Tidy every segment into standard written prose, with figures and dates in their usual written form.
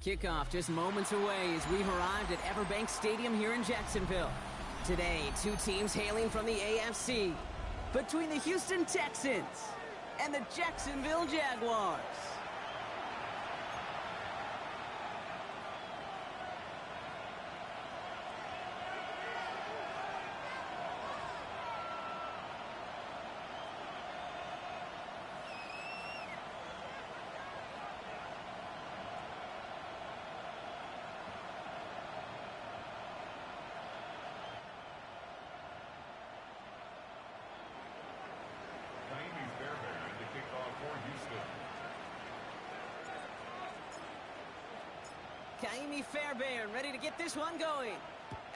Kickoff just moments away as we've arrived at Everbank Stadium here in Jacksonville. Today, two teams hailing from the AFC, between the Houston Texans and the Jacksonville Jaguars. Fairbairn ready to get this one going.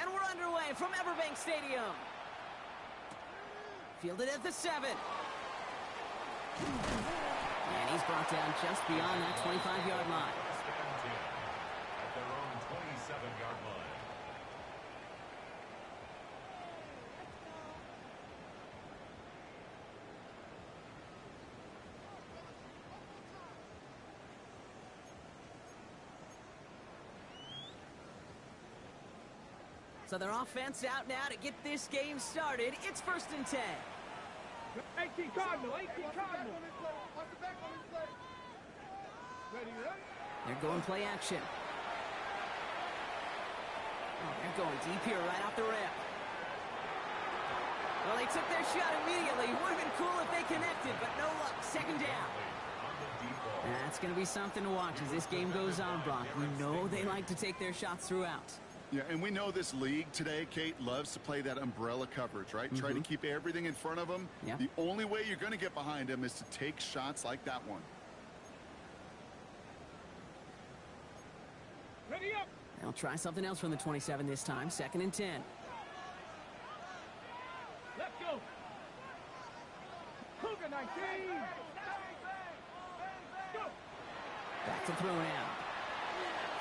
And we're underway from Everbank Stadium. Fielded at the 7. And he's brought down just beyond that 25-yard line. At their own 27-yard line. So their offense out now to get this game started. It's 1st and 10. 18 Cardinal, 18 Cardinal. They're going play action. Oh, they're going deep here right off the rip. Well, they took their shot immediately. Would have been cool if they connected, but no luck. 2nd down. That's going to be something to watch as this game goes on, Brock. We know they like to take their shots throughout. Yeah, and we know this league today, Kate, loves to play that umbrella coverage, right? Try to keep everything in front of them. Yeah. The only way you're going to get behind them is to take shots like that one. Ready up. They'll try something else from the 27 this time. 2nd and 10. Let's go. Cougar 19. Go. Back to throw now.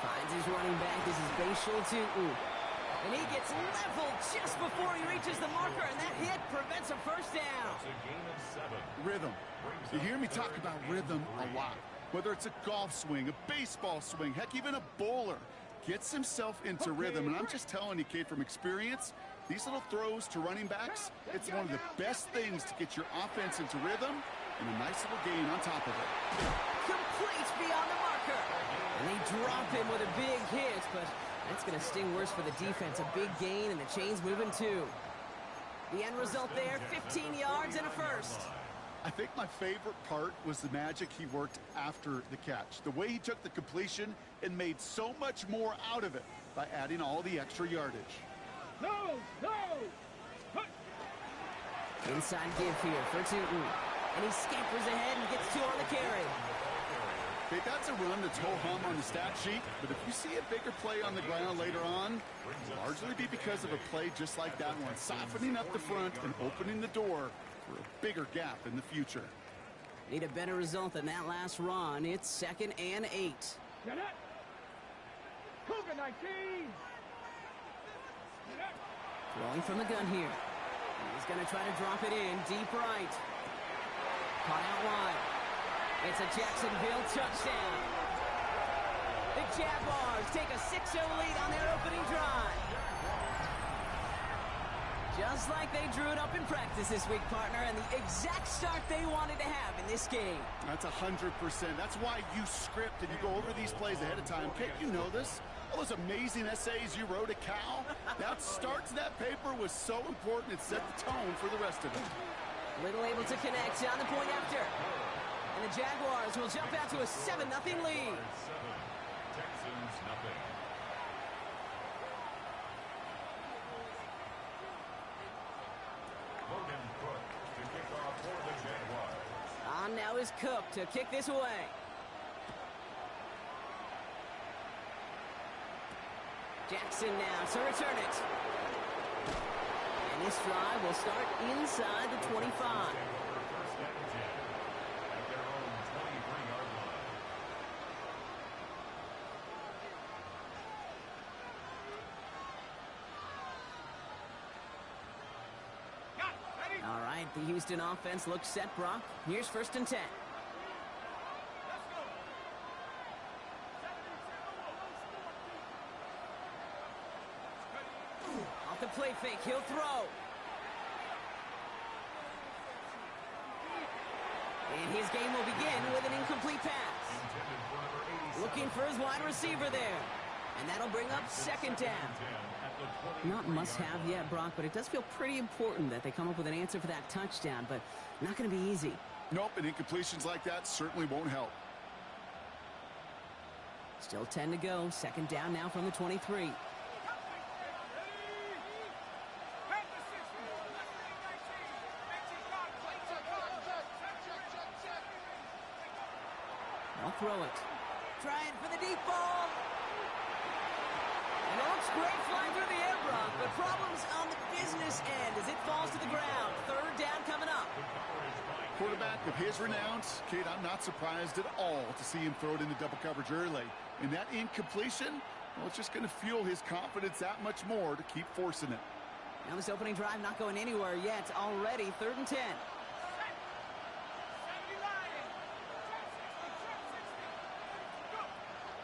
Finds his running back. This is Bashul Tutu. And he gets leveled just before he reaches the marker, and that hit prevents a 1st down. It's a gain of 7. Rhythm. You hear me talk about rhythm a lot. Whether it's a golf swing, a baseball swing, heck, even a bowler gets himself into rhythm. And I'm just telling you, Kate, from experience, these little throws to running backs, it's one of the best things to get your offense into rhythm and a nice little gain on top of it. Complete beyond the marker. And they drop him with a big hit, but that's going to sting worse for the defense. A big gain, and the chain's moving too. The end result there, 15 yards and a 1st. I think my favorite part was the magic he worked after the catch. The way he took the completion and made so much more out of it by adding all the extra yardage. No. Inside give here for Tutu. And he scampers ahead and gets 2 on the carry. Okay, that's a run that's ho-hum on the stat sheet, but if you see a bigger play on the ground later on, it'll largely be because of a play just like that one, softening up the front and opening the door for a bigger gap in the future. Need a better result than that last run. It's 2nd and 8. Get it. Cougar 19. Throwing from the gun here. He's going to try to drop it in deep right. Caught out wide. It's a Jacksonville touchdown. The Jaguars take a 6-0 lead on their opening drive. Just like they drew it up in practice this week, partner, and the exact start they wanted to have in this game. That's 100%. That's why you script and you go over these plays ahead of time. Kate, you know this. All those amazing essays you wrote at Cal, that start to that paper was so important. It set the tone for the rest of it. Little able to connect on the point after. And the Jaguars will jump out to a 7-0 lead. Texans nothing. Logan Cook to kick off for the Jaguars. On now is Cook to kick this away. Jackson now to return it. And this drive will start inside the 25. First and 10 at their own 23-yard line. All right, the Houston offense looks set, Brock. Here's first and 10. Off the play fake, he'll throw. And his game will begin with an incomplete pass. Looking for his wide receiver there. And that'll bring up second down. Not must-have yet, Brock, but it does feel pretty important that they come up with an answer for that touchdown, but not going to be easy. Nope, and incompletions like that certainly won't help. Still 10 to go. Second down now from the 23. I'll throw it. Trying for the deep ball. And it looks great flying through the air, Brock, but problems on the business end as it falls to the ground. Third down coming up. Quarterback of his renowns, Kate, I'm not surprised at all to see him throw it into double coverage early. And that incompletion, well, it's just going to fuel his confidence that much more to keep forcing it. Now this opening drive not going anywhere yet. Already third and 10.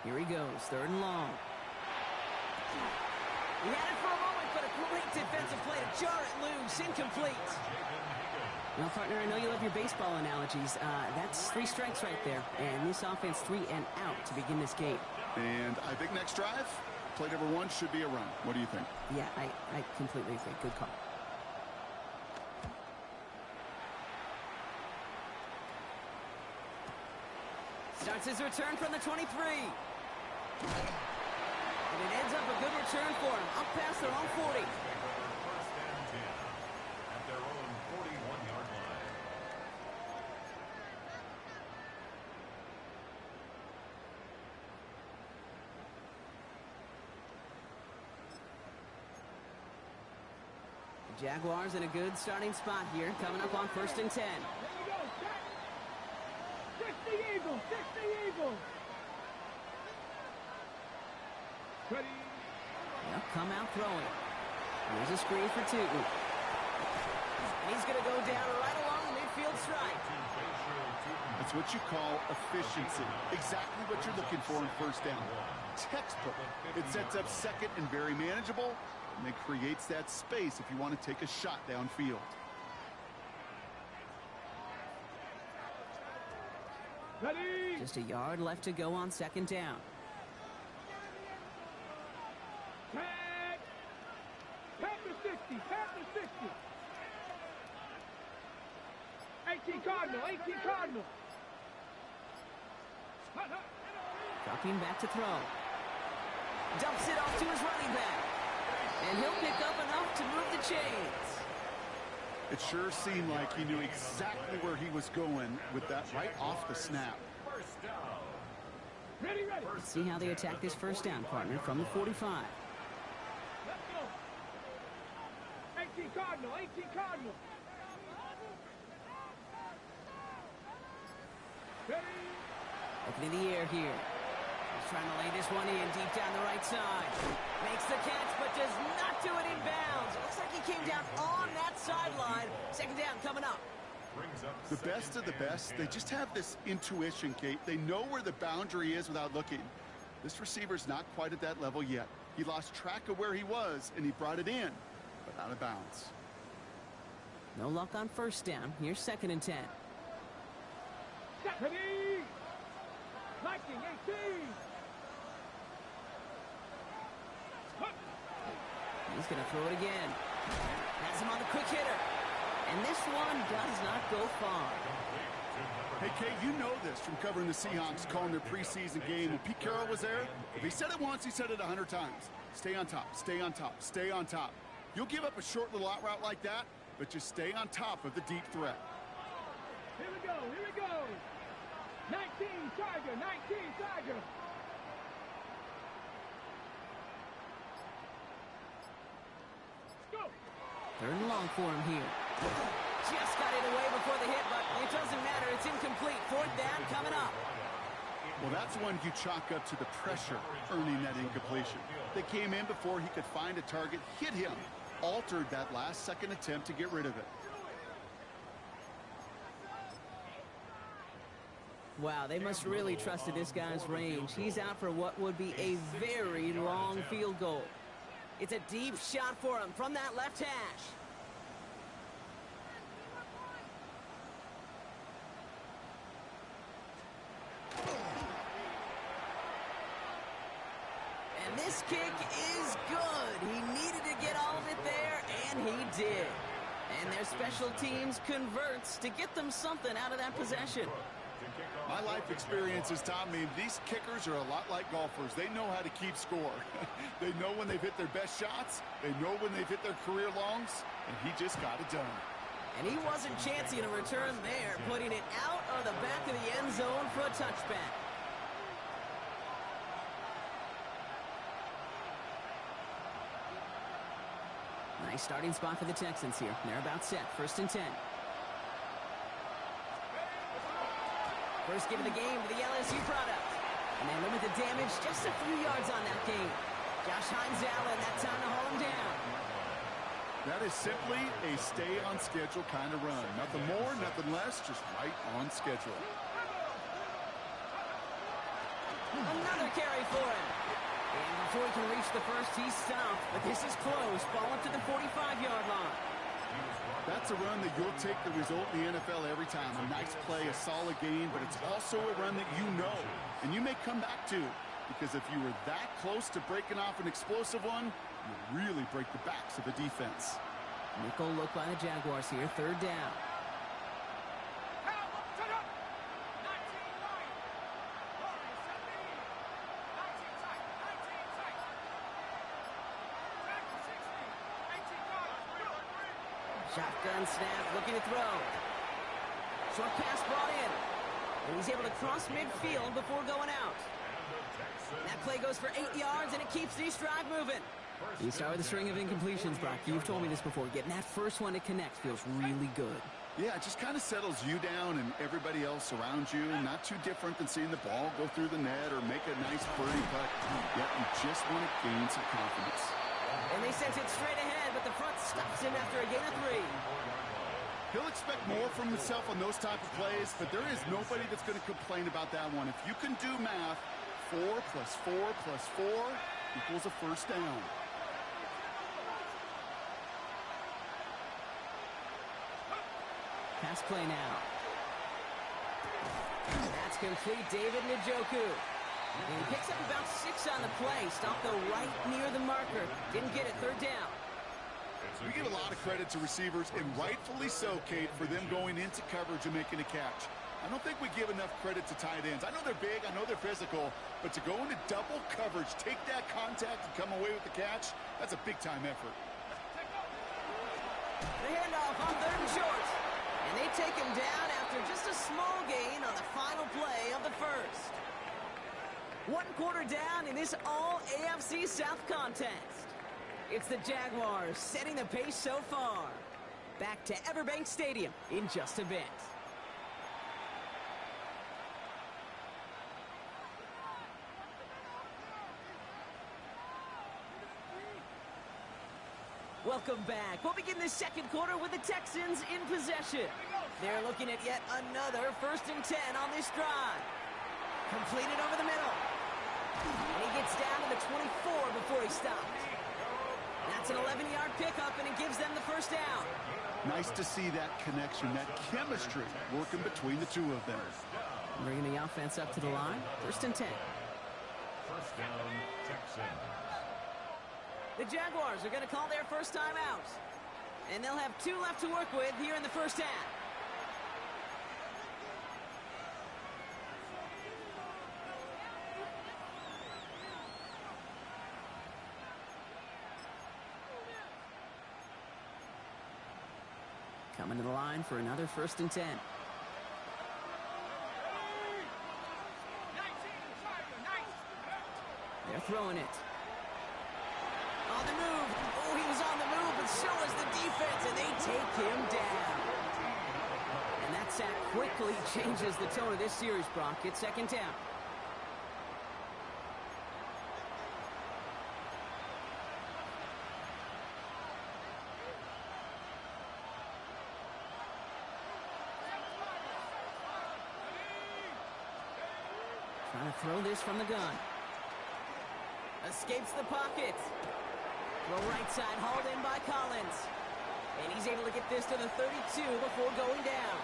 Here he goes, third and long. He had it for a moment, but a great defensive play to jar it loose. Incomplete. Well, partner, I know you love your baseball analogies. That's 3 strikes right there. And this offense 3 and out to begin this game. And I think next drive, play number 1 should be a run. What do you think? Yeah, I completely agree. Good call. Starts his return from the 23. And it ends up a good return for him. Up past their own 40. First and 10 at their own 41-yard line. The Jaguars in a good starting spot here, coming up on first and 10. There you go, Jack. 60 Eagles, 60 Eagles. Ready. They'll come out throwing. Here's a screen for 2. And he's going to go down right along the midfield stripe. That's what you call efficiency. Exactly what you're looking for in first down. Textbook. It sets up second and very manageable, and it creates that space if you want to take a shot downfield. Ready. Just a yard left to go on second down. Tag. Panther 60, Panther 60. 18 Cardinal, 18 Cardinal. Hut, hut. Dropping back to throw. Dumps it off to his running back. And he'll pick up enough to move the chains. It sure seemed like he knew exactly where he was going with that right off the snap. First down. Ready, ready. Let's see how they attack this first down, partner, from the 45. Let's go. 18 Cardinal, 18 Cardinal. Ready. Looking in the air here. He's trying to lay this one in deep down the right side. Makes the catch, but does not do it in bounds. It looks like he came down on that sideline. Second down coming up. Brings up The best of the best, they just have this intuition, Kate. They know where the boundary is without looking. This receiver's not quite at that level yet. He lost track of where he was, and he brought it in, but out of bounds. No luck on first down. Here's second and 10. Ready. Liking 18. Hut. He's going to throw it again. Has him on the quick hitter. And this one does not go far. Hey, Kate, you know this from covering the Seahawks, calling their preseason game. When Pete Carroll was there, if he said it once, he said it 100 times. Stay on top, stay on top, stay on top. You'll give up a short little out route like that, but just stay on top of the deep threat. Here we go, here we go. 19 Tiger, 19 Tiger. Go. Third and long for him here. Just got it away before the hit, but it doesn't matter. It's incomplete. Fourth down coming up. Well, that's one you chalk up to the pressure earning that incompletion. They came in before he could find a target, hit him, altered that last-second attempt to get rid of it. Wow, they must really trusted this guy's range. He's out for what would be a very long field goal. It's a deep shot for him from that left hash. And this kick is good. He needed to get all of it there, and he did. And their special teams converts to get them something out of that possession. My life experience has taught me these kickers are a lot like golfers. They know how to keep score. They know when they've hit their best shots. They know when they've hit their career longs. And he just got it done. And he wasn't chancing a return there, putting it out of the back of the end zone for a touchback. Nice starting spot for the Texans here. They're about set. 1st and 10. First give of the game to the LSU product. And they limit the damage just a few yards on that game. Josh Hines Allen, that time to haul him down. That is simply a stay-on-schedule kind of run. Nothing more, nothing less, just right on schedule. Another carry for him. And before he can reach the first, he's stopped. But this is close. Ball up to the 45-yard line. That's a run that you'll take the result in the NFL every time. A nice play, a solid gain, but it's also a run that you know and you may come back to, because if you were that close to breaking off an explosive one, you really break the backs of the defense. Nickel look by the Jaguars here. 3rd down. Shotgun snap, looking to throw. Short pass brought in. And he's able to cross midfield before going out. That play goes for 8 yards, and it keeps the drive moving. You start with a string of incompletions, Brock. You've told me this before. Getting that first one to connect feels really good. Yeah, it just kind of settles you down and everybody else around you. Not too different than seeing the ball go through the net or make a nice birdie putt. Yet you just want to gain some confidence. And they sent it straight ahead, but the front stops him after a gain of 3. He'll expect more from himself on those type of plays, but there is nobody that's going to complain about that one. If you can do math, 4 plus 4 plus 4 equals a first down. Pass play now. That's complete. David Njoku. And he picks up about 6 on the play. Stopped though right near the marker. Didn't get it. 3rd down. We give a lot of credit to receivers, and rightfully so, Kate, for them going into coverage and making a catch. I don't think we give enough credit to tight ends. I know they're big, I know they're physical, but to go into double coverage, take that contact and come away with the catch, that's a big-time effort. The handoff on 3rd and short. And they take him down after just a small gain on the final play of the first. 1 quarter down in this all-AFC South contest. It's the Jaguars setting the pace so far. Back to Everbank Stadium in just a bit. Welcome back. We'll begin the 2nd quarter with the Texans in possession. They're looking at yet another 1st and 10 on this drive. Completed over the middle. And he gets down to the 24 before he stops. That's an 11-yard pickup, and it gives them the first down. Nice to see that connection, that chemistry working between the two of them. Bringing the offense up to the line. 1st and 10. First down, Texans. The Jaguars are going to call their first time out. And they'll have 2 left to work with here in the first half. Coming to the line for another 1st and 10. They're throwing it. On the move. Oh, he was on the move, but so is the defense, and they take him down. And that sack quickly changes the tone of this series, Brock. It's second down. Trying to throw this from the gun. Escapes the pocket. Throw right side, hauled in by Collins. And he's able to get this to the 32 before going down.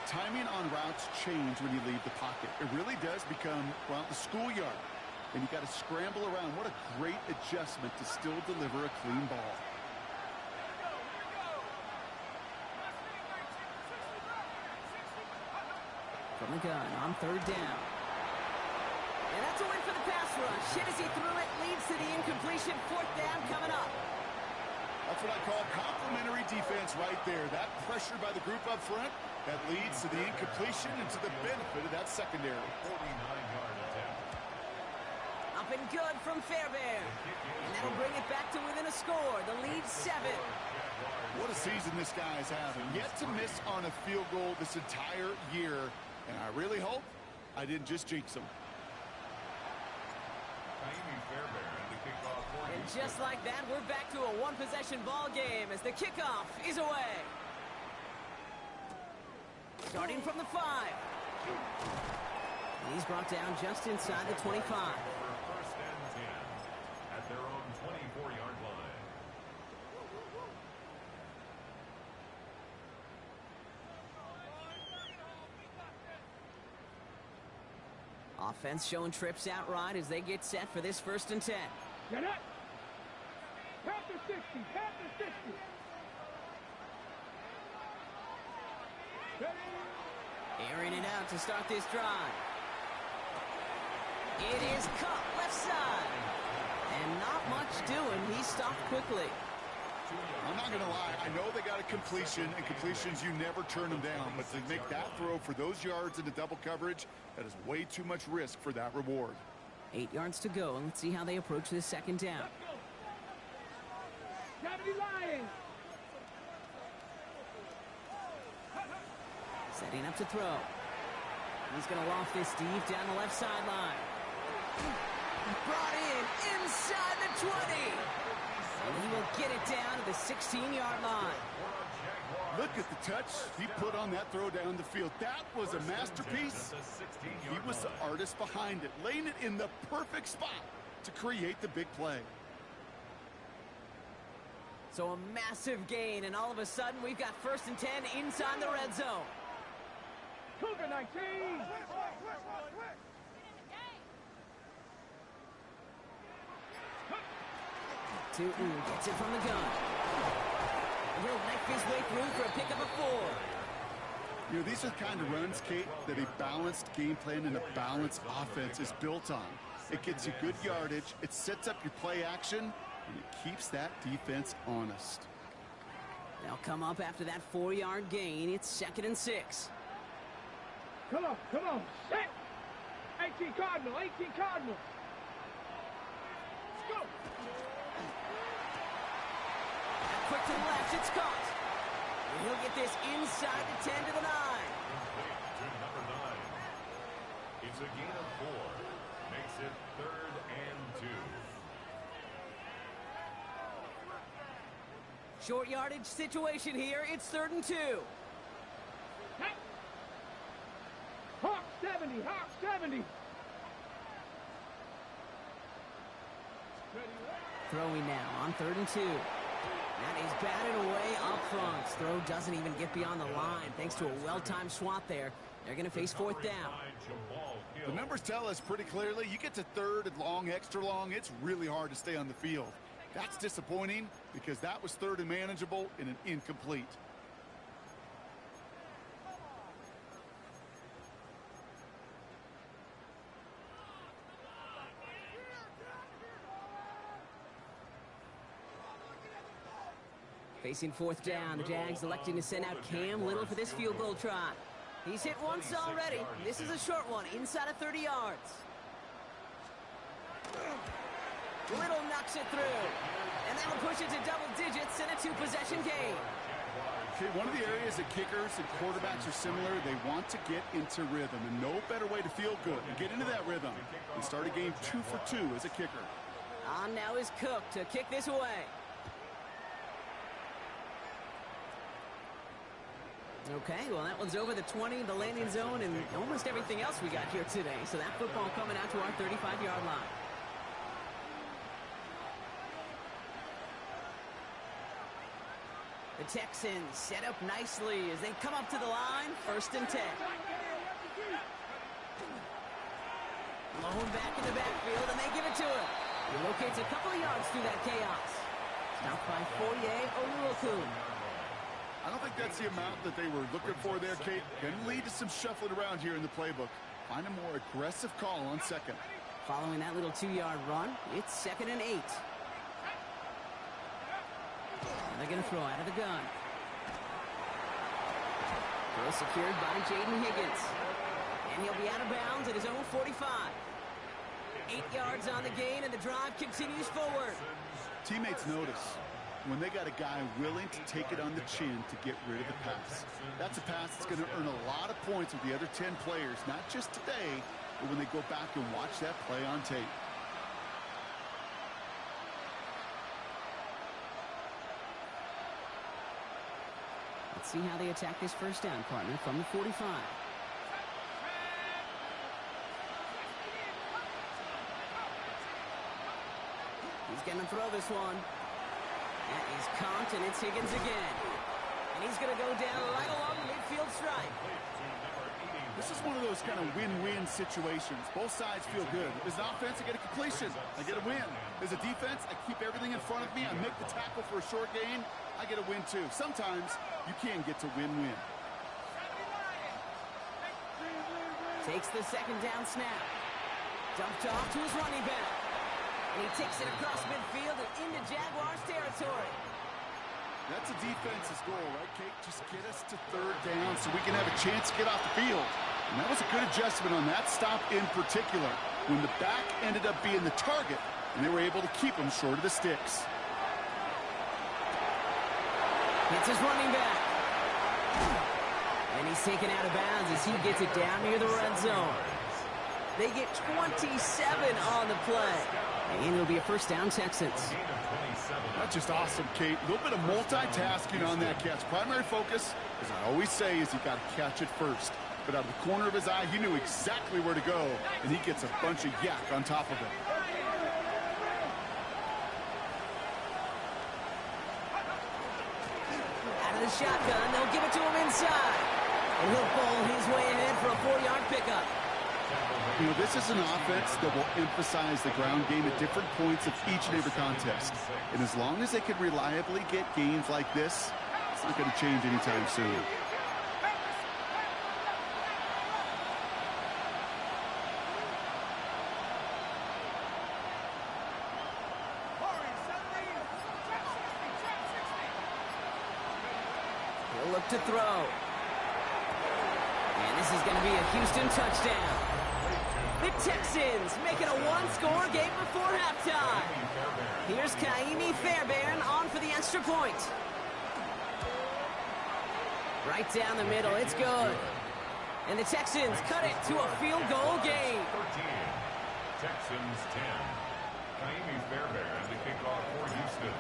Timing on routes change when you leave the pocket. It really does become, well, the schoolyard. And you got to scramble around. What a great adjustment to still deliver a clean ball. From the gun on third down. And that's a win for the pass rush. Hit as he threw it, leads to the incompletion. Fourth down coming up. That's what I call complimentary defense right there. That pressure by the group up front, that leads to the incompletion and to the benefit of that secondary. 49-yard attempt. Up and good from Fairbairn. And that'll bring it back to within a score. The lead 7. What a season this guy is having. Yet to miss on a field goal this entire year. And I really hope I didn't just jinx him. And just like that, we're back to a one-possession ball game as the kickoff is away. Starting from the 5. He's brought down just inside the 25. For first and 10 at their own 24-yard line. Offense showing trips out right as they get set for this first and 10. Get up. Pass the 60. Pass the 60. Airing it out to start this drive. It is cut left side. And not much doing. He stopped quickly. I'm not going to lie. I know they got a completion, and completions, you never turn them down. But to make that throw for those yards into double coverage, that is way too much risk for that reward. 8 yards to go, and let's see how they approach this second down. Setting up to throw. He's going to loft this deep down the left sideline. Brought in inside the 20. And he will get it down to the 16-yard line. Look at the touch he put on that throw down the field. That was a masterpiece. He was the artist behind it, laying it in the perfect spot to create the big play. So a massive gain, and all of a sudden we've got first and 10 inside the red zone. Cougar 19. Tootin gets it from the gun. He'll knife his way through for a pickup of 4. You know, these are the kind of runs, Kate, that a balanced game plan and a balanced offense is built on. It gets you good yardage, it sets up your play action, and it keeps that defense honest. They'll come up after that 4-yard gain. It's second and 6. Come on, come on. Set. 18 Cardinal, 18 Cardinal. Let's go. Quick to the left, it's caught. And he'll get this inside the 10 to the 9. To number 9. It's a gain of 4. Makes it 3rd and 2. Short yardage situation here. It's 3rd and 2. Hey. Hawk 70, Hawk 70. Throwing now on 3rd and 2. That is batted away up front. Throw doesn't even get beyond the line. Thanks to a well-timed swat there. They're going to face 4th down. The numbers tell us pretty clearly, you get to 3rd and long, extra long, it's really hard to stay on the field. That's disappointing because that was 3rd and manageable and an incomplete. Facing 4th down, the Jags electing to send out Cam Little for this field goal try. He's hit once already. This is a short one, inside of 30 yards. Little knocks it through. And that'll push it to double digits in a 2-possession game. Okay, one of the areas that kickers and quarterbacks are similar, they want to get into rhythm, and no better way to feel good and get into that rhythm and start a game 2 for 2 as a kicker. On now is Cook to kick this away. Okay, well, that one's over the 20, the landing zone, and almost everything else we got here today. So that football coming out to our 35-yard line. The Texans set up nicely as they come up to the line, 1st and 10. Blown back in the backfield, and they give it to him. He locates a couple of yards through that chaos. Stopped by Foye Oluokun. I don't think that's the amount that they were looking for there, Kate. Can lead to some shuffling around here in the playbook. Find a more aggressive call on 2nd. Following that little 2-yard run, it's 2nd and 8. They're going to throw out of the gun. Throw secured by Jaden Higgins. And he'll be out of bounds at his own 45. 8 yards on the gain, and the drive continues forward. Teammates notice when they got a guy willing to take it on the chin to get rid of the pass. That's a pass that's going to earn a lot of points with the other 10 players, not just today, but when they go back and watch that play on tape. Let's see how they attack this 1st down, partner, from the 45. He's going to throw this one. That is Compt, and it's Higgins again. And he's going to go down right along the midfield stripe. This is one of those kind of win-win situations. Both sides feel good. As an offense, I get a completion. I get a win. As a defense, I keep everything in front of me. I make the tackle for a short gain. I get a win, too. Sometimes you can get to win-win. Takes the 2nd down snap. Dumped off to his running back. And he takes it across midfield and into Jaguars territory. That's a defense's goal, right, Kate? Just get us to 3rd down so we can have a chance to get off the field. And that was a good adjustment on that stop in particular, when the back ended up being the target, and they were able to keep him short of the sticks. It's his running back. And he's taken out of bounds as he gets it down near the red zone. They get 27 on the play. And it'll be a 1st down, Texans. That's just awesome, Kate. A little bit of multitasking on that catch. Primary focus, as I always say, is you got to catch it first. But out of the corner of his eye, he knew exactly where to go, and he gets a bunch of yak on top of it. Out of the shotgun, they'll give it to him inside. And he'll bowl his way ahead for a 4-yard pickup. You know, this is an offense that will emphasize the ground game at different points of each and every contest. And as long as they can reliably get gains like this, it's not going to change anytime soon. He'll look to throw. And this is going to be a Houston touchdown. The Texans make it a 1-score game before halftime. Here's Kaimi Fairbairn on for the extra point. Right down the middle, it's good. And the Texans cut it to a field goal game. 13. Texans 10. Kaimi Fairbairn the kickoff for Houston.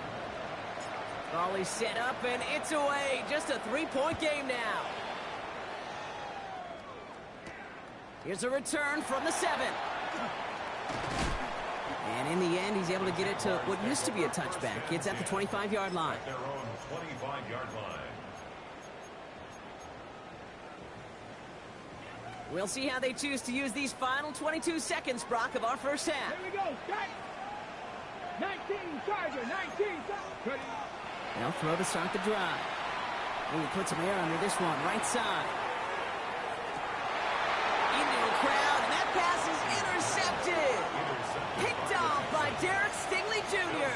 Volley set up, and it's away. Just a 3-point game now. Here's a return from the 7. And in the end, he's able to get it to what used to be a touchback. It's at the 25-yard line. Their own 25-yard line. We'll see how they choose to use these final 22 seconds, Brock, of our first half. Here we go, start. 19, Charger, 19, Charger. They'll throw to start the drive. He puts some air under this one, right side. Into the crowd, and that pass is intercepted. Picked off by Derek Stingley Jr.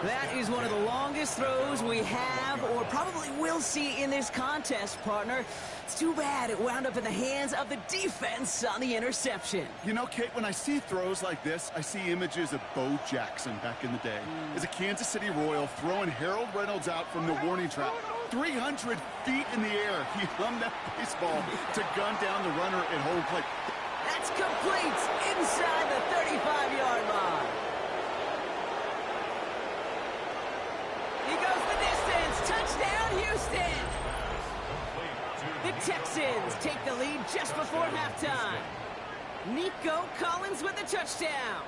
That is one of the longest throws we have or probably will see in this contest, partner. It's too bad it wound up in the hands of the defense on the interception. You know, Kate, when I see throws like this, I see images of Bo Jackson back in the day. As a Kansas City Royal throwing Harold Reynolds out from the warning trap. 300 feet in the air, he hummed that baseball to gun down the runner at home plate. That's complete inside the 35-yard line. He goes the distance. Touchdown, Houston. The Texans take the lead just before halftime. Nico Collins with the touchdown.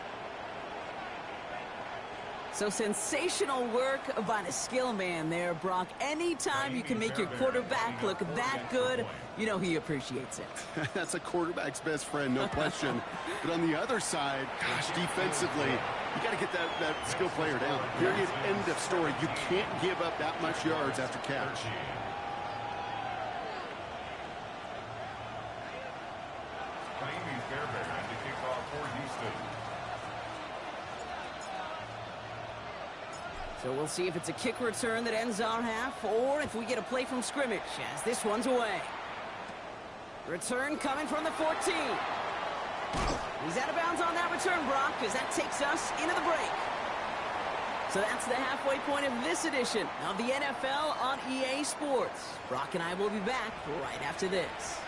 So sensational work by the skill man there, Brock. Anytime you can make your quarterback look that good, you know he appreciates it. That's a quarterback's best friend, no question. But on the other side, gosh, defensively, you got to get that skill player down. Period. End of story. You can't give up that much yards after catch. To kick off for Houston. So we'll see if it's a kick return that ends our half or if we get a play from scrimmage as this one's away. Return coming from the 14. He's out of bounds on that return, Brock, because that takes us into the break. So that's the halfway point of this edition of the NFL on EA Sports. Brock and I will be back right after this.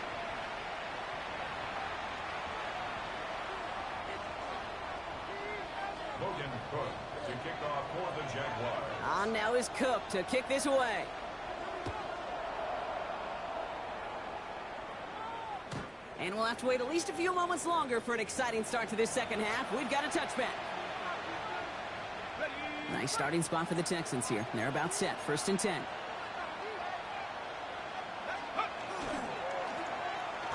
Logan Cook to kick off for the Jaguars. On now is Cook to kick this away. And we'll have to wait at least a few moments longer for an exciting start to this second half. We've got a touchback. Nice starting spot for the Texans here. They're about set. 1st and 10.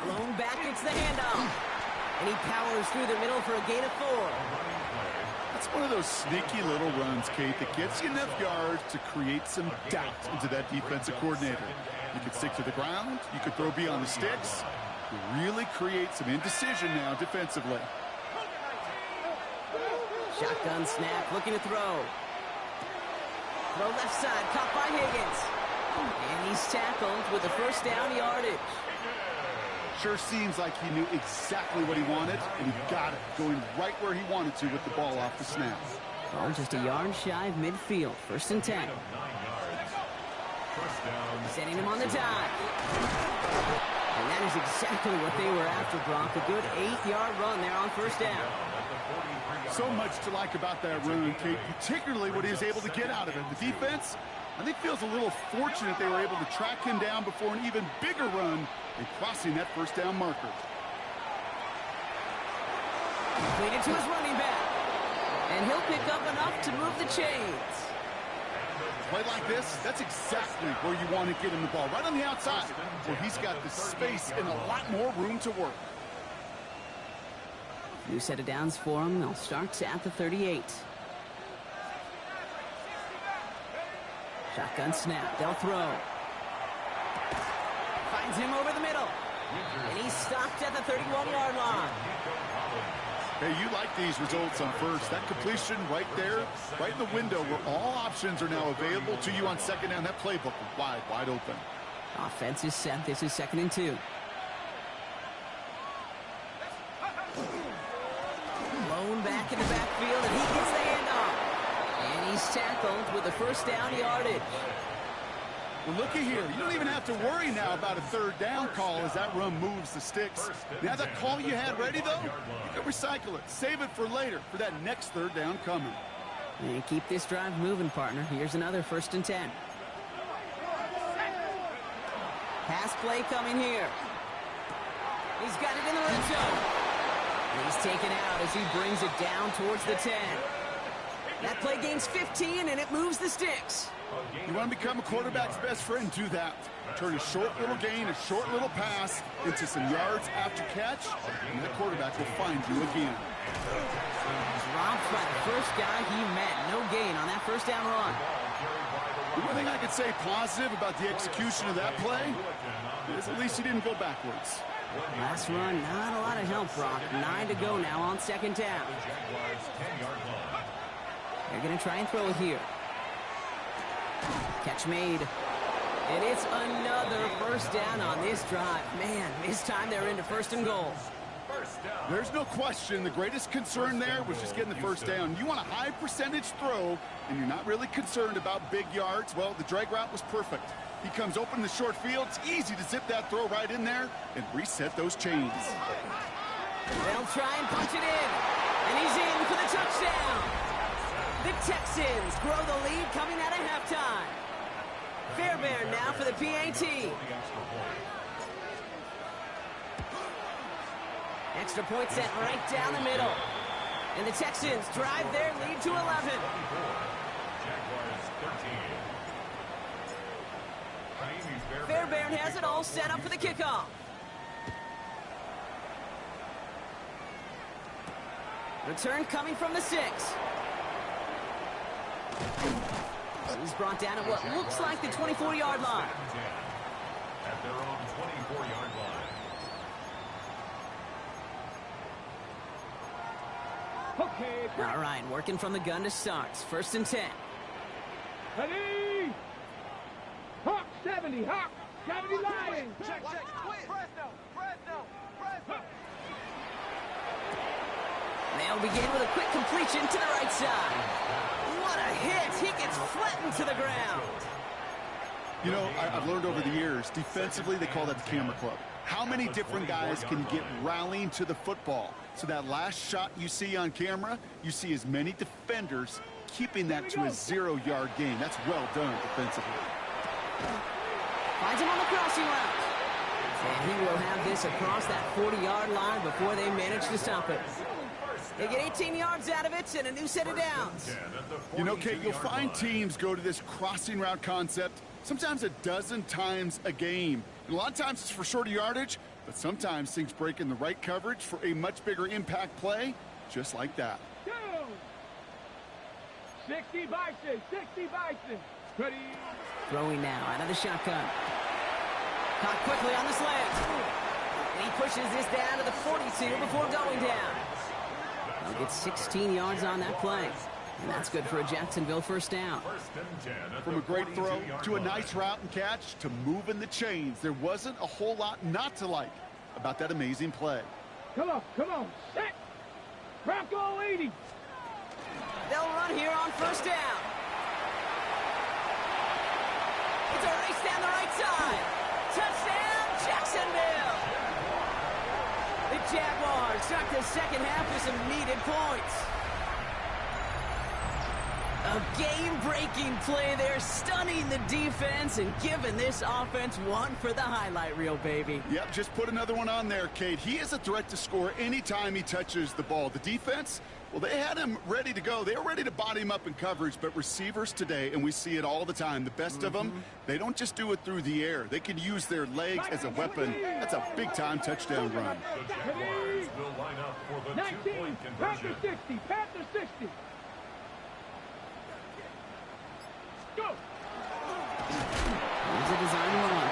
Blown back, it's the handoff. And he powers through the middle for a gain of 4. That's one of those sneaky little runs, Kate, that gets you enough yards to create some doubt into that defensive coordinator. You could stick to the ground. You could throw beyond the sticks. You really create some indecision now defensively. Shotgun snap, looking to throw. Throw left side, caught by Higgins. And he's tackled with the 1st down yardage. Sure seems like he knew exactly what he wanted, and he got it, going right where he wanted to with the ball off the snap. Oh, just a yard shy of midfield. 1st and 10. Setting him on the dive. And that is exactly what they were after, Brock. A good 8-yard run there on 1st down. So much to like about that run, Kate, particularly what he was able to get out of it. The defense, I think, feels a little fortunate they were able to track him down before an even bigger run and crossing that 1st down marker. Completed to his running back. And he'll pick up enough to move the chains. Play like this, that's exactly where you want to get him the ball, right on the outside, where he's got the space and a lot more room to work. New set of downs for him. They'll start at the 38. Shotgun snap. They'll throw. Finds him over the middle. And he's stopped at the 31-yard line. Hey, you like these results on 1st. That completion right there, right in the window where all options are now available to you on 2nd down. That playbook wide open. Offense is set. This is 2nd and 2. Blown back in the backfield, and he gets the handoff. And he's tackled with the 1st down yardage. Well, looky here. You don't even have to worry now about a 3rd down call as that run moves the sticks. Now that call you had ready, though, you can recycle it. Save it for later for that next 3rd down coming. And keep this drive moving, partner. Here's another 1st and 10. Pass play coming here. He's got it in the red zone. And he's taken out as he brings it down towards the 10. That play gains 15, and it moves the sticks. You want to become a quarterback's best friend? Do that. Turn a short little gain, a short little pass into some yards after catch, and that quarterback will find you again. Dropped by the first guy he met. No gain on that 1st down run. The one thing I could say positive about the execution of that play is at least he didn't go backwards. Last run, not a lot of help, Brock. 9 to go now on 2nd down. They're going to try and throw it here. Catch made. And it's another first down on this drive. Man, this time they're into first and goal. There's no question the greatest concern there was just getting the first down. You want a high percentage throw, and you're not really concerned about big yards. Well, the drag route was perfect. He comes open in the short field. It's easy to zip that throw right in there and reset those chains. They'll try and punch it in. And he's in for the touchdown. The Texans grow the lead coming out of halftime. Fairbairn now for the PAT. Extra point set right down the middle. And the Texans drive their lead to 11. Fairbairn has it all set up for the kickoff. Return coming from the 6. He's brought down at what looks like the 24-yard line. At their own 24-yard line. Okay. All right, working from the gun to start. First and 10. Ready? Hawk 70. Hawk 70 Lions. Check. Fresno. They'll begin with a quick completion to the right side. What a hit. He gets flattened to the ground. You know, I've learned over the years, defensively, they call that the camera club. How many different guys can you get rallying to the football? So that last shot you see on camera, you see as many defenders keeping that to a 0-yard gain. That's well done defensively. Finds him on the crossing route. And he will have this across that 40-yard line before they manage to stop it. They get 18 yards out of it and a new set of downs. You know, Kate, you'll find teams go to this crossing route concept sometimes a dozen times a game. And a lot of times it's for shorter yardage, but sometimes things break in the right coverage for a much bigger impact play, just like that. 60 Bison. Ready? Throwing now out of the shotgun. Caught quickly on the slant. And he pushes this down to the 42 before going down. They'll get 16 yards on that play. And that's good for a Jacksonville first down. From a great throw to a nice route and catch to moving the chains, there wasn't a whole lot not to like about that amazing play. Come on. Set. Bronco 80. They'll run here on first down. It's a race down the right side. Touchdown, Jacksonville. The Jaguars start the second half with some needed points. A game-breaking play there, stunning the defense and giving this offense one for the highlight reel, baby. Yep, just put another one on there, Kate. He is a threat to score anytime he touches the ball. The defense, well, they had him ready to go. They were ready to body him up in coverage, but receivers today, and we see it all the time, the best of them, they don't just do it through the air. They can use their legs as a weapon. That's a big-time touchdown run. The Jaguars will line up for the 19. two-point conversion. Panther 60. Go. Here's a design run.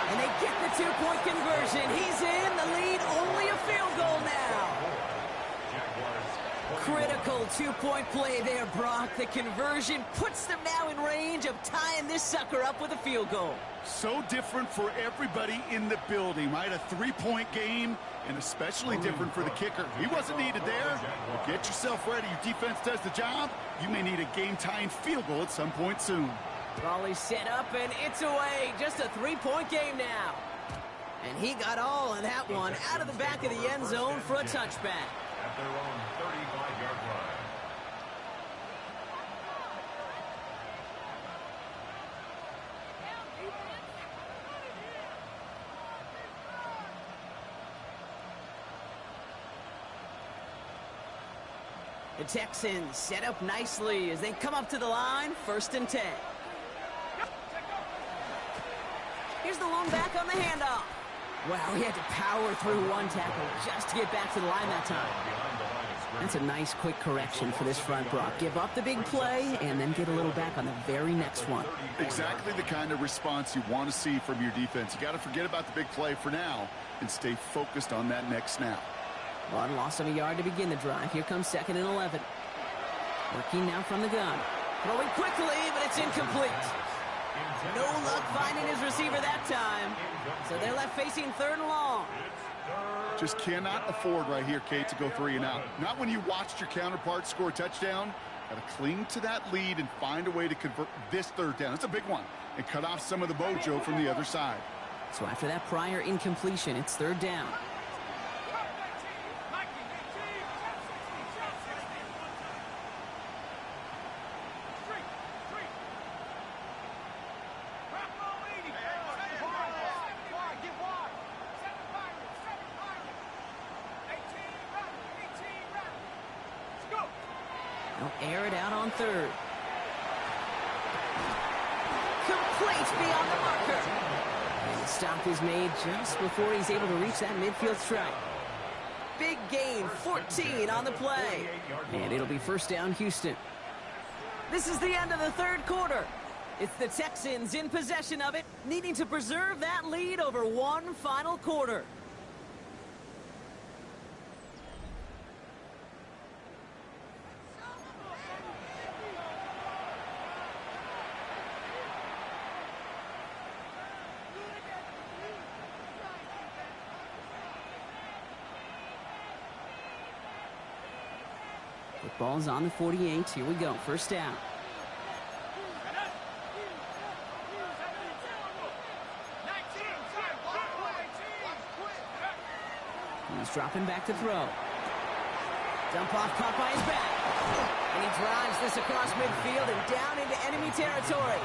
And they get the two-point conversion. He's in the lead, only a field goal now. Critical two-point play there, Brock. The conversion puts them now in range of tying this sucker up with a field goal. So different for everybody in the building, right? A three-point game, and especially different for the kicker. He wasn't needed there. But get yourself ready. Your defense does the job. You may need a game-tying field goal at some point soon. Raleigh set up, and it's away. Just a three-point game now. And he got all of that one out of the back of the end zone for a touchback. At their own 35-yard line. The Texans set up nicely as they come up to the line, 1st and 10. Here's the lone back on the handoff. Wow, he had to power through one tackle just to get back to the line that time. That's a nice quick correction for this front, Brock. Give up the big play and then get a little back on the very next one. Exactly the kind of response you want to see from your defense. You got to forget about the big play for now and stay focused on that next snap. One loss of a yard to begin the drive. Here comes 2nd and 11. Working now from the gun. Throwing quickly, but it's incomplete. No luck finding his receiver that time. So they're left facing 3rd and long. Just cannot afford right here, Kate, to go 3 and out. Not when you watched your counterpart score a touchdown. Got to cling to that lead and find a way to convert this 3rd down. It's a big one. And cut off some of the mojo from the other side. So after that prior incompletion, it's 3rd down. They'll air it out on 3rd. Complete beyond the marker. And the stop is made just before he's able to reach that midfield strike. Big gain, 14 on the play. And it'll be 1st down, Houston. This is the end of the 3rd quarter. It's the Texans in possession of it, needing to preserve that lead over one final quarter. Ball's on the 48. Here we go. 1st down. He's dropping back to throw. Dump off caught by his back. And he drives this across midfield and down into enemy territory.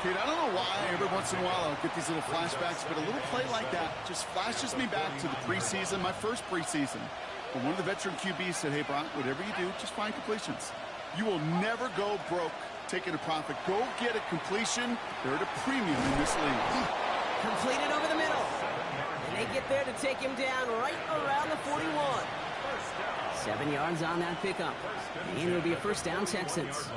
Kate, I don't know why every once in a while I'll get these little flashbacks, but a little play like that just flashes me back to the preseason, my first preseason. When one of the veteran QBs said, hey, Brock, whatever you do, just find completions. You will never go broke taking a profit. Go get a completion. They're at a premium in this league. Completed over the middle. And they get there to take him down right around the 41. 7 yards on that pickup. And it'll be a 1st down, Texans.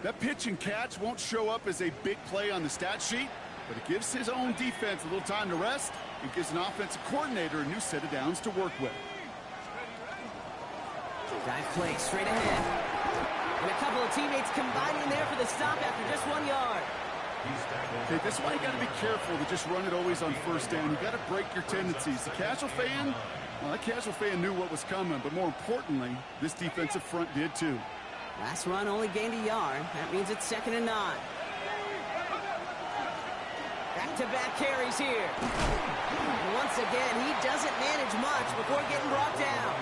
That pitch and catch won't show up as a big play on the stat sheet, but it gives his own defense a little time to rest. It gives an offensive coordinator a new set of downs to work with. Dive play straight ahead. And a couple of teammates combining there for the stop after just 1 yard. Okay, that's why you got to be careful to just run it always on 1st down. You got to break your tendencies. The casual fan, well, that casual fan knew what was coming, but more importantly, this defensive front did too. Last run only gained a yard. That means it's 2nd and 9. Back-to-back carries here. And once again, he doesn't manage much before getting brought down.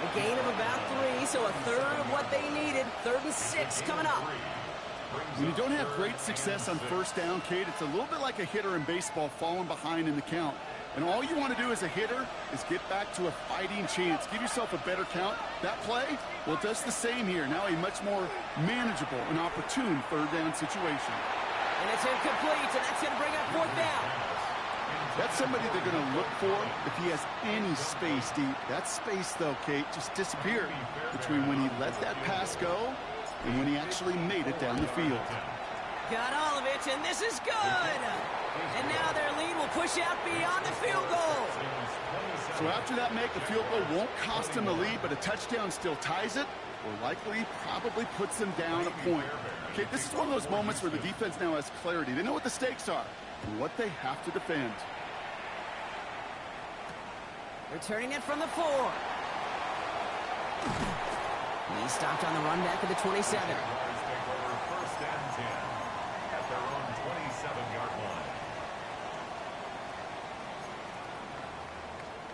A gain of about 3, so a 1/3 of what they needed. 3rd and 6 coming up. When you don't have great success on 1st down, Kate, it's a little bit like a hitter in baseball falling behind in the count. And all you want to do as a hitter is get back to a fighting chance. Give yourself a better count. That play, well, it does the same here. Now a much more manageable and opportune 3rd down situation. And it's incomplete, and that's going to bring up 4th down. That's somebody they're going to look for if he has any space deep. That space, though, Kate, just disappeared between when he let that pass go and when he actually made it down the field. Got all of it, and this is good. And now their lead will push out beyond the field goal. So after that make, the field goal won't cost him the lead, but a touchdown still ties it, or likely probably puts them down a point. Okay, this is one of those moments where the defense now has clarity. They know what the stakes are and what they have to defend. Returning it from the 4. He stopped on the run back of the 27. First and 10 at their own 27-yard line.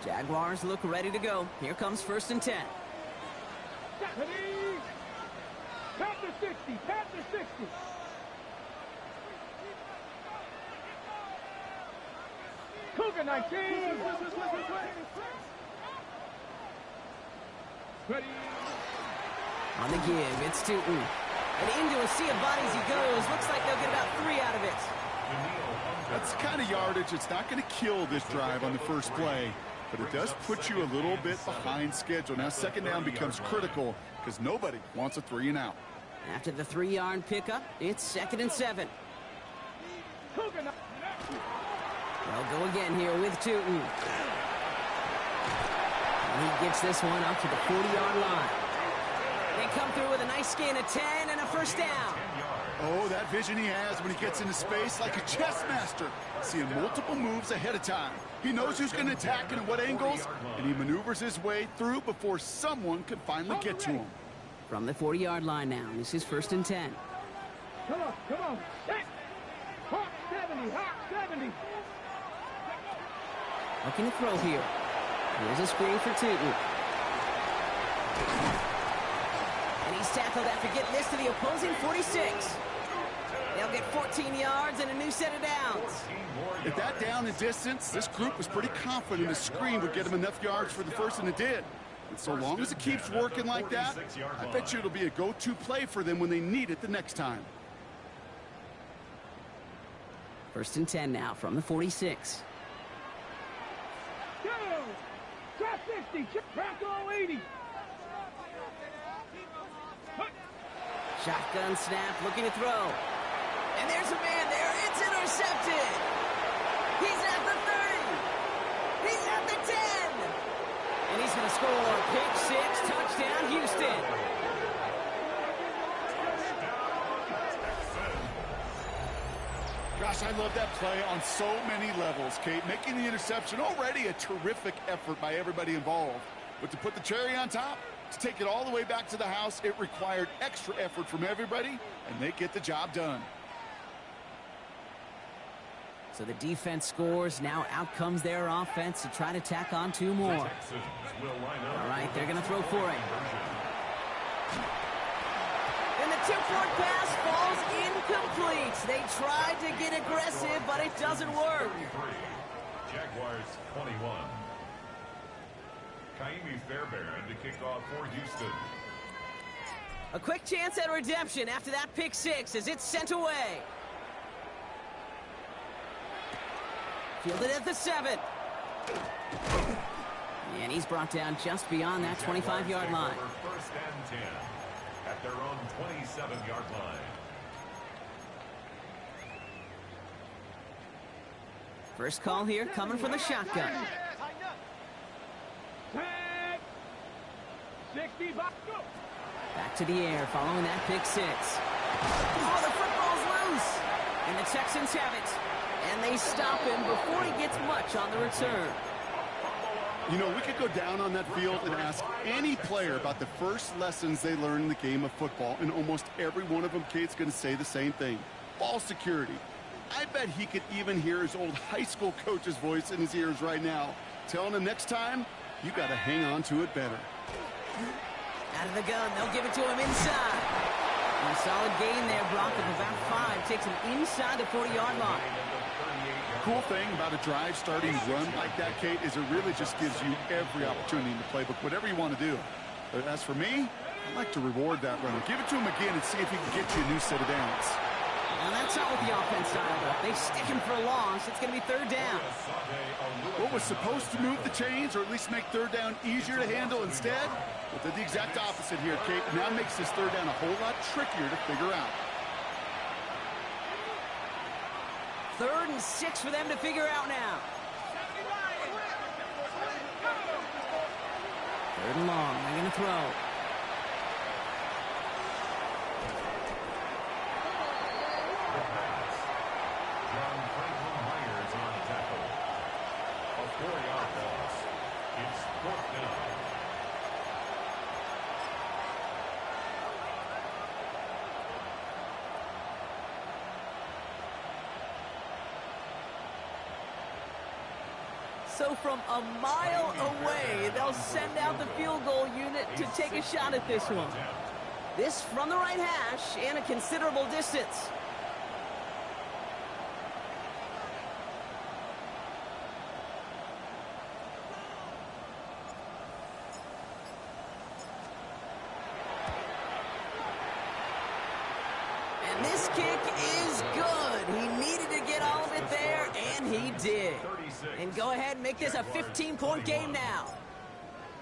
Jaguars look ready to go. Here comes 1st and 10. Tap the 60. Tap the 60. Cougar 19. Ready. On the give, it's Tootin. And into a sea of bodies he goes. Looks like they'll get about 3 out of it. That's the kind of yardage it's not going to kill this drive on the first play, but it does put you a little bit behind schedule. Now 2nd down becomes critical because nobody wants a 3 and out. After the 3-yard pickup, it's 2nd and 7. They'll go again here with Tootin. And he gets this one up to the 40-yard line. They come through with a nice gain of 10 and a first down. Oh, that vision he has when he gets into space like a chess master, seeing multiple moves ahead of time. He knows who's going to attack and at what angles, and he maneuvers his way through before someone can finally get to him. From the 40-yard line now, this is 1st and 10. Come on. Hey. Hawk 70, Hawk 70. Looking to throw here. Here's a screen for Tootin. And he's tackled after getting this to the opposing 46. They'll get 14 yards and a new set of downs. At that down and distance, this group was pretty confident the screen would get him enough yards for the first, and it did. And so long as it keeps working like that, I bet you it'll be a go-to play for them when they need it the next time. 1st and 10 now from the 46. Go. Drop 60. Crack all 80. Shotgun snap, looking to throw. And there's a man there. It's intercepted. He's at the 30. He's at the 10. And he's going to score. Pick 6, touchdown, Houston. Gosh, I love that play on so many levels, Kate. Making the interception, already a terrific effort by everybody involved. But to put the cherry on top, to take it all the way back to the house, it required extra effort from everybody, and they get the job done. So the defense scores. Now out comes their offense to try to tack on 2 more. All right, they're going to throw for it. And the tip-forward pass falls incomplete. They tried to get aggressive, but it doesn't work. Jaguars 21. Kaimi Fairbairn to kick off for Houston. A quick chance at redemption after that pick 6 as it's sent away. Fielded at the 7. And he's brought down just beyond that 25-yard line. 1st and 10 at their own 27-yard line. First call here coming from the shotgun. Tag. 60. Go. Back to the air following that pick 6. Oh, the football's loose. And the Texans have it. And they stop him before he gets much on the return. You know, we could go down on that field and ask any player about the first lessons they learned in the game of football, and almost every one of them, Kate's going to say the same thing. Ball security. I bet he could even hear his old high school coach's voice in his ears right now, telling him next time, you got to hang on to it better. Out of the gun, they'll give it to him inside. And a solid gain there, Brock, of about 5. Takes him inside the 40-yard line. Cool thing about a drive starting run like that, Kate, is it really just gives you every opportunity in the playbook, whatever you want to do. But as for me, I'd like to reward that runner. Give it to him again and see if he can get you a new set of downs. And that's not what the offense dialed up. They stick him for a loss. It's going to be 3rd down. What was supposed to move the chains or at least make 3rd down easier to handle instead? Well, did the exact opposite here, Kate. Now makes this 3rd down a whole lot trickier to figure out. 3rd and 6 for them to figure out now. 3rd and long. They're going to throw. A 4-yard loss. It's 4th down. So from a mile away, they'll send out the field goal unit to take a shot at this one. This from the right hash and a considerable distance. And this kick is good. He needed to get all of it there, and he did. And go ahead and make this a 15-point game now.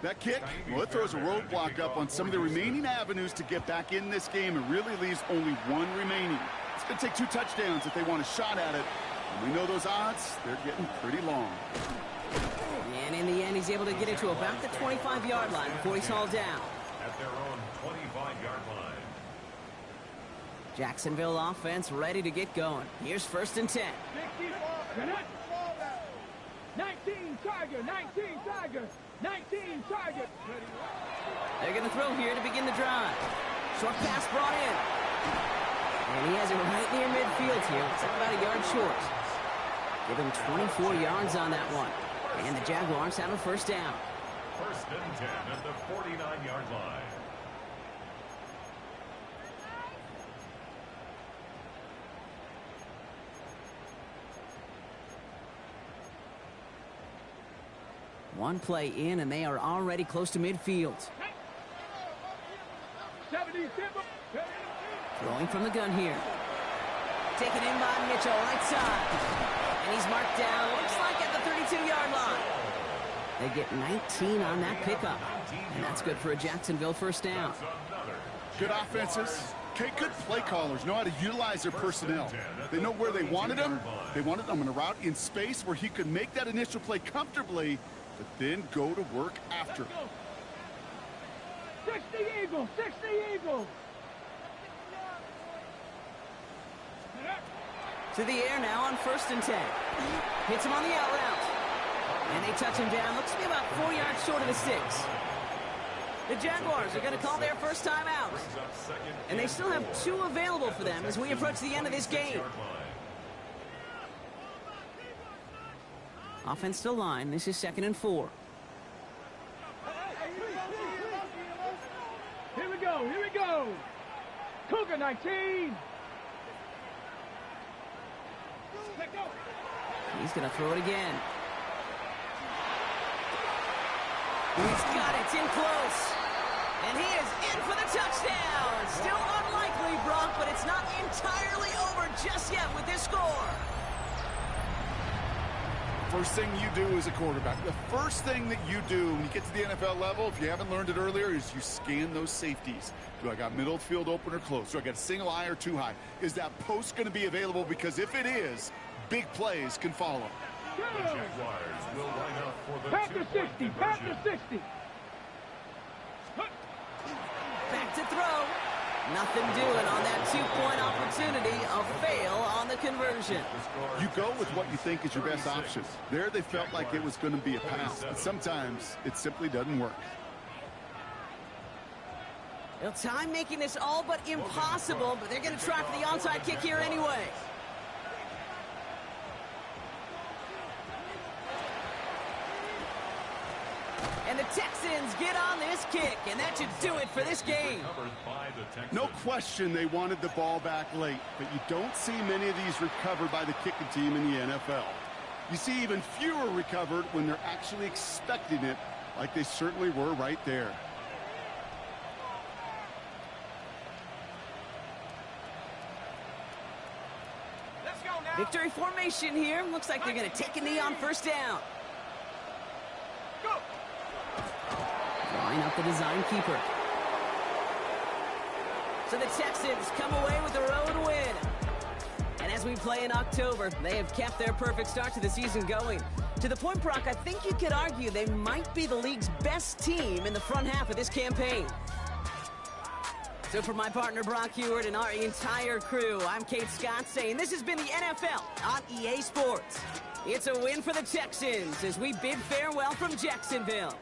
That kick, well, it throws a roadblock up on some of the remaining avenues to get back in this game and really leaves only 1 remaining. It's going to take 2 touchdowns if they want a shot at it. And we know those odds, they're getting pretty long. And in the end, he's able to get it to about the 25-yard line before he's hauled down. at their own 25-yard line. Jacksonville offense ready to get going. Here's 1st and 10. 19 Charger, 19 Charger, 19 Charger. They're going to throw here to begin the drive. Short pass brought in. And he has it right near midfield here. It's about a yard short. Give him 24 yards on that one. And the Jaguars have a 1st down. 1st and 10 at the 49-yard line. One play in, and they are already close to midfield. 77. Throwing from the gun here. Taken in by Mitchell, right side. And he's marked down, looks like at the 32-yard line. They get 19 on that pickup. And that's good for a Jacksonville 1st down. Good offenses. Okay, good play callers know how to utilize their personnel. They know where they wanted them. They wanted them in a route in space where he could make that initial play comfortably, but then go to work after. 60 Eagles, 60 Eagles. To the air now on 1st and 10. Hits him on the out route. And they touch him down. Looks to be about 4 yards short of the 6. The Jaguars are going to call their 1st time out. And they still have 2 available for them as we approach the end of this game. Offensive line. This is 2nd and 4. Here we go, here we go. Cougar 19. He's going to throw it again. He's got it. It's in close. And he is in for the touchdown. Still unlikely, Brock, but it's not entirely over just yet with this score. First thing you do as a quarterback, the first thing that you do when you get to the NFL level, if you haven't learned it earlier, is you scan those safeties. Do I got middle field open or close? Do I got a single eye or 2 high? Is that post going to be available? Because if it is, big plays can follow. The Jaguars will line up for the Panther 60, Panther 60. Back to throw. Nothing doing on that 2-point opportunity. A fail on the conversion. You go with what you think is your best option. There they felt like it was going to be a pass, but sometimes it simply doesn't work. Well, time making this all but impossible, but they're going to try for the onside kick here anyway. And the Texans get on this kick, and that should do it for this game. No question they wanted the ball back late, but you don't see many of these recovered by the kicking team in the NFL. You see even fewer recovered when they're actually expecting it, like they certainly were right there. Let's go now. Victory formation here. Looks like they're going to take a knee on 1st down. Go. Drawing up the design keeper. So the Texans come away with a road win. And as we play in October, they have kept their perfect start to the season going. To the point, Brock, I think you could argue they might be the league's best team in the front half of this campaign. So for my partner, Brock Heward, and our entire crew, I'm Kate Scott saying this has been the NFL on EA Sports. It's a win for the Texans as we bid farewell from Jacksonville.